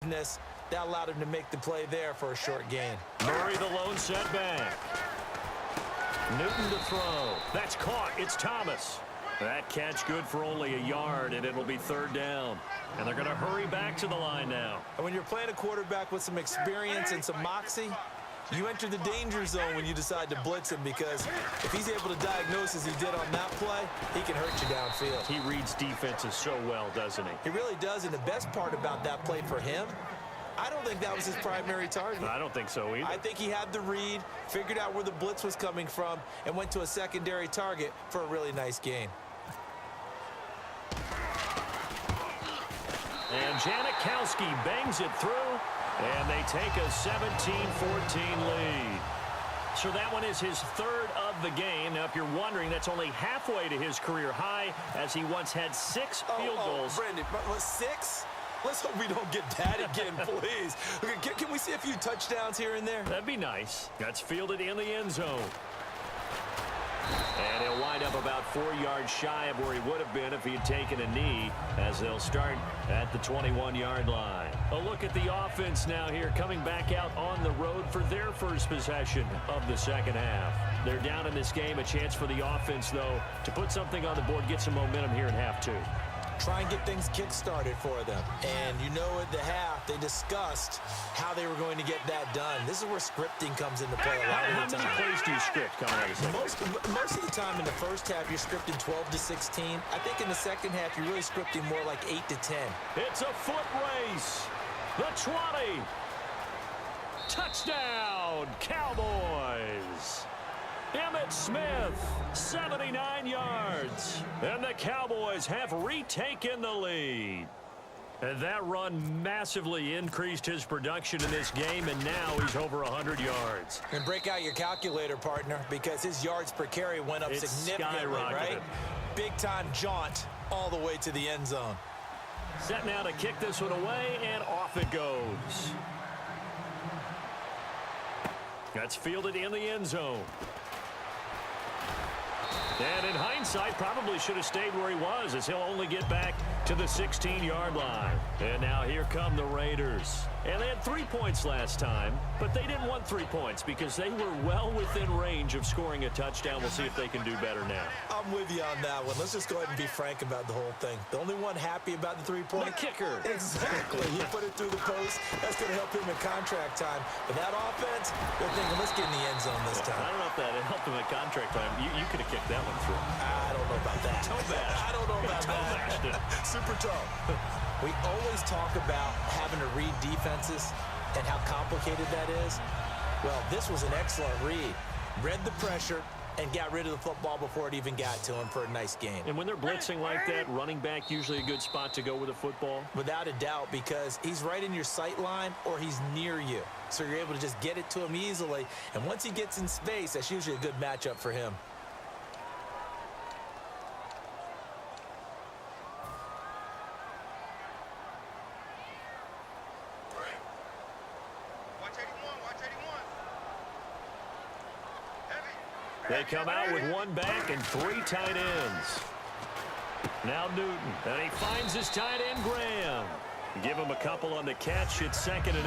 decisiveness. That allowed him to make the play there for a short gain. Murray the lone setback. Newton to throw. That's caught. It's Thomas. That catch good for only a yard, and it'll be third down. And they're going to hurry back to the line now. And when you're playing a quarterback with some experience and some moxie, you enter the danger zone when you decide to blitz him, because if he's able to diagnose as he did on that play, he can hurt you downfield. He reads defenses so well, doesn't he? He really does, and the best part about that play for him, I don't think that was his primary target. I don't think so either. I think he had the read, figured out where the blitz was coming from, and went to a secondary target for a really nice gain. And Janikowski bangs it through, and they take a 17-14 lead. So that one is his third of the game. Now, if you're wondering, that's only halfway to his career high, as he once had 6 field goals. Brandon, what, 6? Let's hope we don't get that again, please. Okay, can we see a few touchdowns here and there? That'd be nice. That's fielded in the end zone. And he'll wind up about 4 yards shy of where he would have been if he had taken a knee, as they'll start at the 21-yard line. A look at the offense now here, coming back out on the road for their first possession of the second half. They're down in this game. A chance for the offense, though, to put something on the board, get some momentum here in half 2. Try and get things kick-started for them. And you know, at the half, they discussed how they were going to get that done. This is where scripting comes into play a lot of the time. How many plays do you script coming out of this? Most of the time in the first half, you're scripting 12 to 16. I think in the second half, you're really scripting more like 8 to 10. It's a foot race. The 20. Touchdown, Cowboys. Emmitt Smith, 79 yards. And the Cowboys have retaken the lead. And that run massively increased his production in this game, and now he's over 100 yards. And break out your calculator, partner, because his yards per carry went up significantly, right? Big-time jaunt all the way to the end zone. Set now to kick this one away, and off it goes. That's fielded in the end zone. And in hindsight, probably should have stayed where he was, as he'll only get back to the 16-yard line. And now here come the Raiders. And they had 3 points last time, but they didn't want 3 points because they were well within range of scoring a touchdown. We'll see if they can do better now. I'm with you on that one. Let's just go ahead and be frank about the whole thing. The only one happy about the 3-point? The kicker. Exactly. He put it through the post. That's going to help him in contract time. But that offense, they're thinking, let's get in the end zone this time. I don't know if that helped him at contract time. You could have kicked that one through. I don't know about that. I don't know about that. Super toe. We always talk about having to read defenses and how complicated that is. Well, this was an excellent read. Read the pressure and got rid of the football before it even got to him for a nice game. And when they're blitzing like that, running back usually a good spot to go with a football? Without a doubt, because he's right in your sight line or he's near you. So you're able to just get it to him easily. And once he gets in space, that's usually a good matchup for him. They come out with 1 back and 3 tight ends. Now Newton, and he finds his tight end, Graham. Give him a couple on the catch. It's 2nd and 8.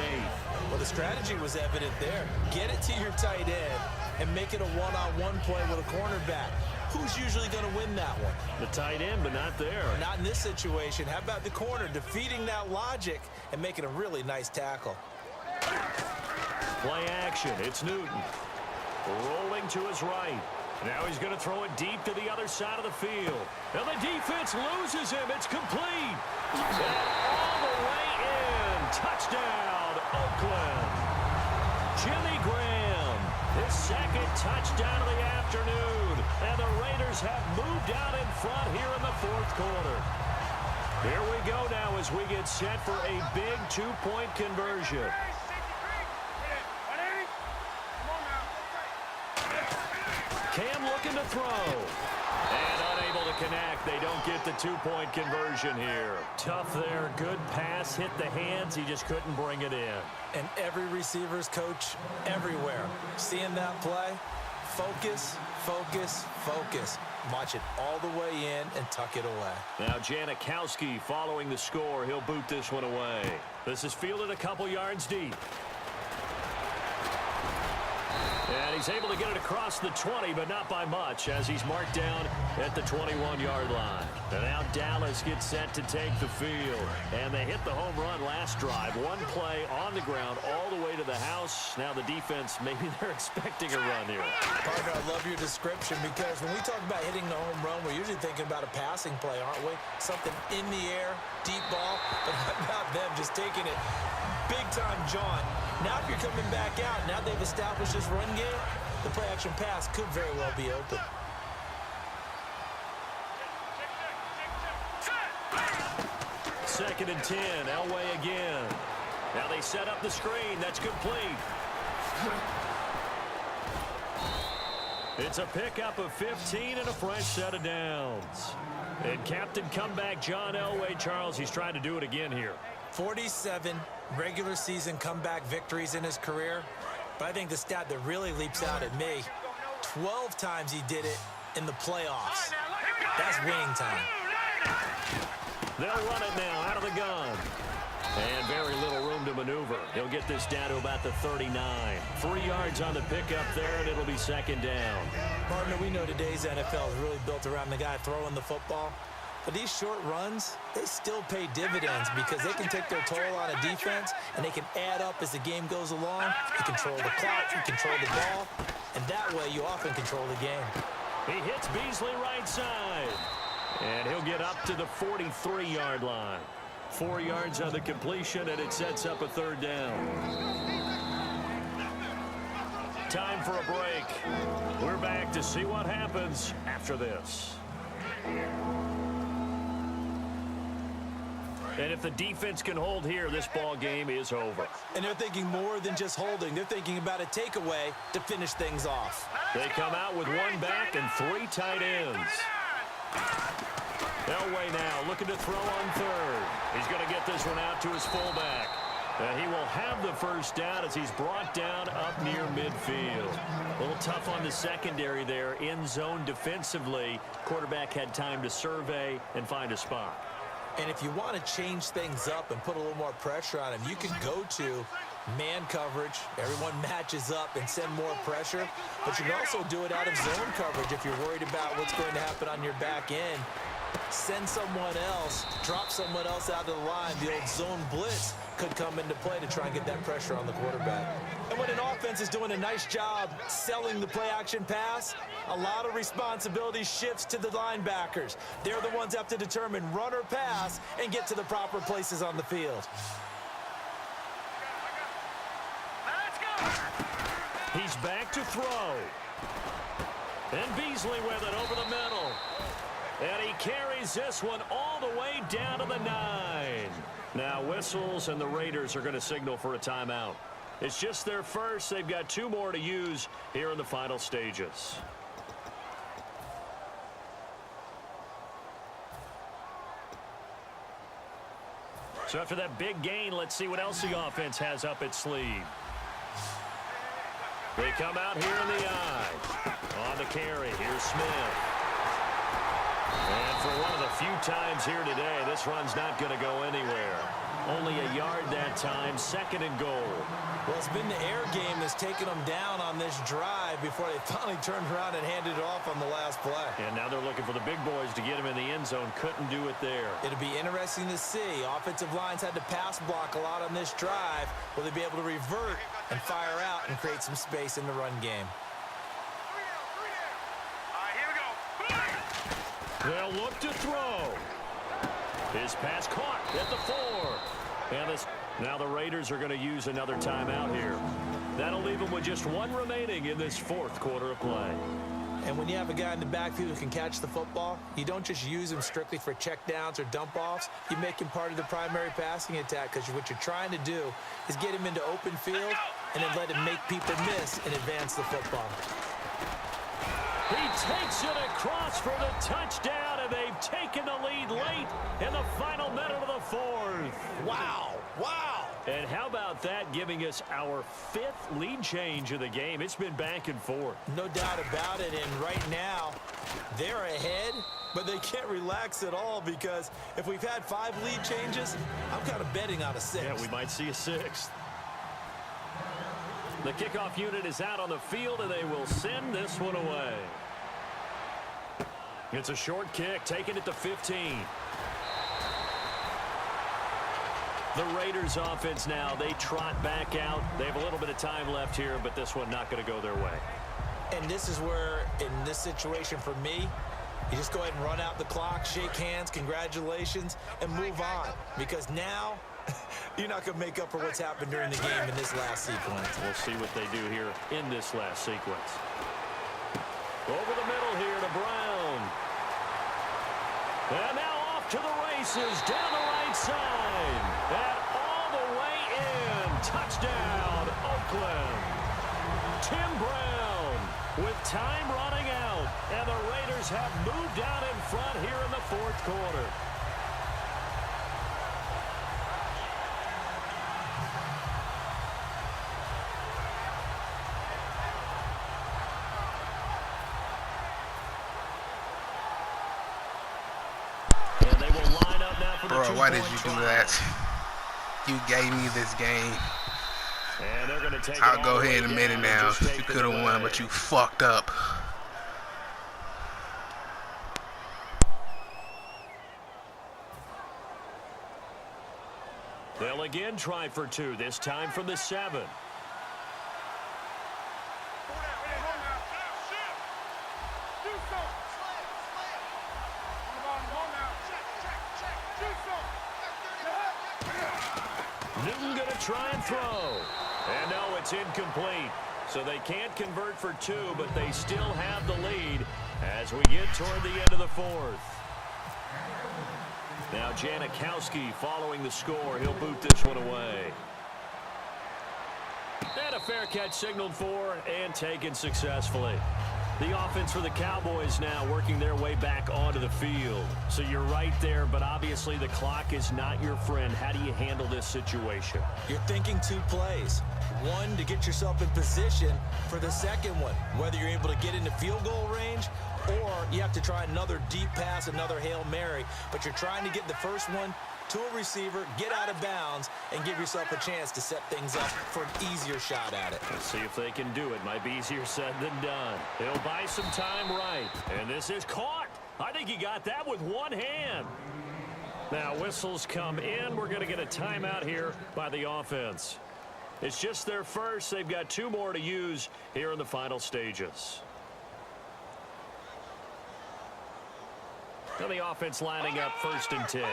Well, the strategy was evident there. Get it to your tight end and make it a one-on-one play with a cornerback. Who's usually going to win that one? The tight end, but not there. Not in this situation. How about the corner defeating that logic and making a really nice tackle? Play action. It's Newton. Rolling to his right. Now he's going to throw it deep to the other side of the field. Now the defense loses him. It's complete. And all the way in. Touchdown, Oakland. Jimmy Graham, his 2nd touchdown of the afternoon. And the Raiders have moved out in front here in the 4th quarter. Here we go now as we get set for a big 2-point conversion. Cam looking to throw. And unable to connect. They don't get the 2-point conversion here. Tough there. Good pass. Hit the hands. He just couldn't bring it in. And every receiver's coach everywhere. Seeing that play, focus, focus, focus. launch it all the way in, and tuck it away. Now Janikowski following the score. He'll boot this one away. This is fielded a couple yards deep. And he's able to get it across the 20, but not by much, as he's marked down at the 21-yard line. And now Dallas gets set to take the field. And they hit the home run last drive. One play on the ground all the way to the house. Now the defense, maybe they're expecting a run here. Partner, I love your description, because when we talk about hitting the home run, we're usually thinking about a passing play, aren't we? Something in the air, deep ball. But how about them just taking it big-time jaunt? Now if you're coming back out, now they've established this run game, the play-action pass could very well be open. Second and 10, Elway again. Now they set up the screen. That's complete. It's a pickup of 15 and a fresh set of downs. And captain comeback John Elway, Charles, he's trying to do it again here. 47 regular season comeback victories in his career. But I think the stat that really leaps out at me, 12 times he did it in the playoffs. That's winning time. They'll run it now out of the gun. And very little room to maneuver. He'll get this down to about the 39. 3 yards on the pickup there, and it'll be second down. Partner, we know today's NFL is really built around the guy throwing the football. But these short runs, they still pay dividends, because they can take their toll on a defense, and they can add up as the game goes along. You control the clock, you control the ball, and that way you often control the game. He hits Beasley right side. And he'll get up to the 43-yard line. 4 yards on the completion, and it sets up a third down. Time for a break. We're back to see what happens after this. And if the defense can hold here, this ball game is over. And they're thinking more than just holding. They're thinking about a takeaway to finish things off. They come out with one back and 3 tight ends. Elway now looking to throw on third. He's going to get this one out to his fullback. He will have the first down as he's brought down up near midfield. A little tough on the secondary there, in zone defensively. Quarterback had time to survey and find a spot. And if you want to change things up and put a little more pressure on him, you can go to man coverage. Everyone matches up and send more pressure. But you can also do it out of zone coverage if you're worried about what's going to happen on your back end. Send someone else, drop someone else out of the line. The old zone blitz could come into play to try and get that pressure on the quarterback. And when an offense is doing a nice job selling the play-action pass, a lot of responsibility shifts to the linebackers. They're the ones that have to determine run or pass and get to the proper places on the field. He's back to throw. And Beasley with it over the middle. And he carries this one all the way down to the 9. Now whistles, and the Raiders are going to signal for a timeout. It's just their first. They've got 2 more to use here in the final stages. So after that big gain, let's see what else the offense has up its sleeve. They come out here in the eye. On the carry, here's Smith. And for one of the few times here today, this run's not going to go anywhere. Only a yard that time, second and goal. Well, it's been the air game that's taken them down on this drive before they finally turned around and handed it off on the last play. And now they're looking for the big boys to get him in the end zone. Couldn't do it there. It'll be interesting to see. Offensive lines had to pass block a lot on this drive. Will they be able to revert and fire out and create some space in the run game? They'll look to throw. His pass caught at the 4. And now the Raiders are going to use another timeout here. That'll leave them with just 1 remaining in this 4th quarter of play. And when you have a guy in the backfield who can catch the football, you don't just use him strictly for checkdowns or dump-offs. You make him part of the primary passing attack, because what you're trying to do is get him into open field and then let him make people miss and advance the football. He takes it across for the touchdown, and they've taken the lead late in the final minute of the 4th. Wow. Wow. And how about that giving us our 5th lead change of the game? It's been back and forth. No doubt about it, and right now they're ahead, but they can't relax at all because if we've had 5 lead changes, I'm kind of betting on a 6th. Yeah, we might see a 6th. The kickoff unit is out on the field, and they will send this one away. It's a short kick, taking it to 15. The Raiders offense now, they trot back out. They have a little bit of time left here, but this one not going to go their way. And this is where, in this situation for me, you just go ahead and run out the clock, shake hands, congratulations, and move on. Because now, you're not going to make up for what's happened during the game in this last sequence. We'll see what they do here in this last sequence. Over the middle here to Brown. And now off to the races down the right side. And all the way in. Touchdown, Oakland. Tim Brown with time running out. And the Raiders have moved out in front here in the 4th quarter. Bro, why did you do that? You gave me this game. I'll go ahead and admit it now. You could have won, but you fucked up. They'll again try for 2, this time from the 7. Newton going to try and throw. And no, it's incomplete. So they can't convert for 2, but they still have the lead as we get toward the end of the 4th. Now Janikowski following the score. He'll boot this one away. And a fair catch signaled for and taken successfully. The offense for the Cowboys now working their way back onto the field. So you're right there, but obviously the clock is not your friend. How do you handle this situation? You're thinking 2 plays. One, to get yourself in position for the second one, whether you're able to get into field goal range or you have to try another deep pass, another Hail Mary, but you're trying to get the first one to a receiver, get out of bounds, and give yourself a chance to set things up for an easier shot at it. Let's see if they can do it. Might be easier said than done. He'll buy some time right. And this is caught. I think he got that with one hand. Now whistles come in. We're going to get a timeout here by the offense. It's just their first. They've got 2 more to use here in the final stages. Now the offense lining up 1st and 10.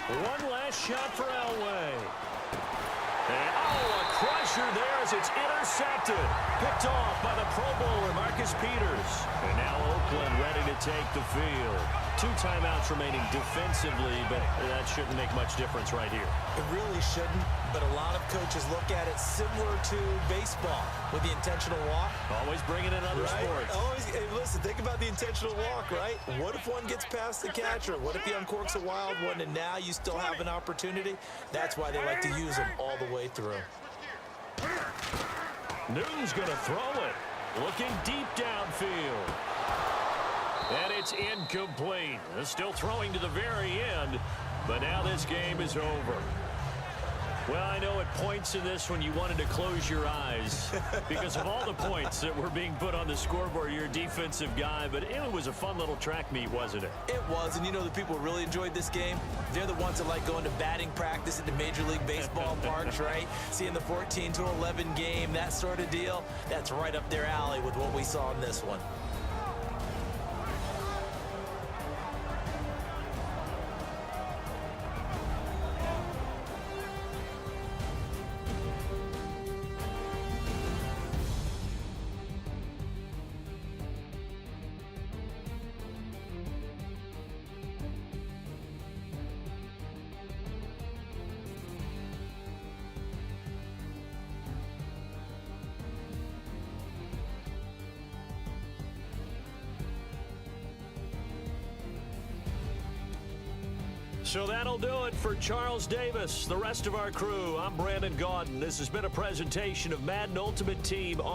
One last shot for Elway. And, a crusher there as it's intercepted. Picked off by the Pro Bowler, Marcus Peters. And now Oakland ready to take the field. 2 timeouts remaining defensively, but that shouldn't make much difference right here. It really shouldn't, but a lot of coaches look at it similar to baseball with the intentional walk. Always bringing in other sports. Always, hey, listen, think about the intentional walk, right? What if one gets past the catcher? What if he uncorks a wild one and now you still have an opportunity? That's why they like to use them all the way through. Newton's going to throw it. Looking deep downfield. And it's incomplete. Still throwing to the very end, but now this game is over. Well, I know at points in this one you wanted to close your eyes because of all the points that were being put on the scoreboard. You're a defensive guy, but it was a fun little track meet, wasn't it? It was, and you know the people who really enjoyed this game? They're the ones that like going to batting practice at the Major League Baseball parks, right? Seeing the 14-11 game, that sort of deal. That's right up their alley with what we saw in this one. So that'll do it for Charles Davis, the rest of our crew. I'm Brandon Gaudin. This has been a presentation of Madden Ultimate Team on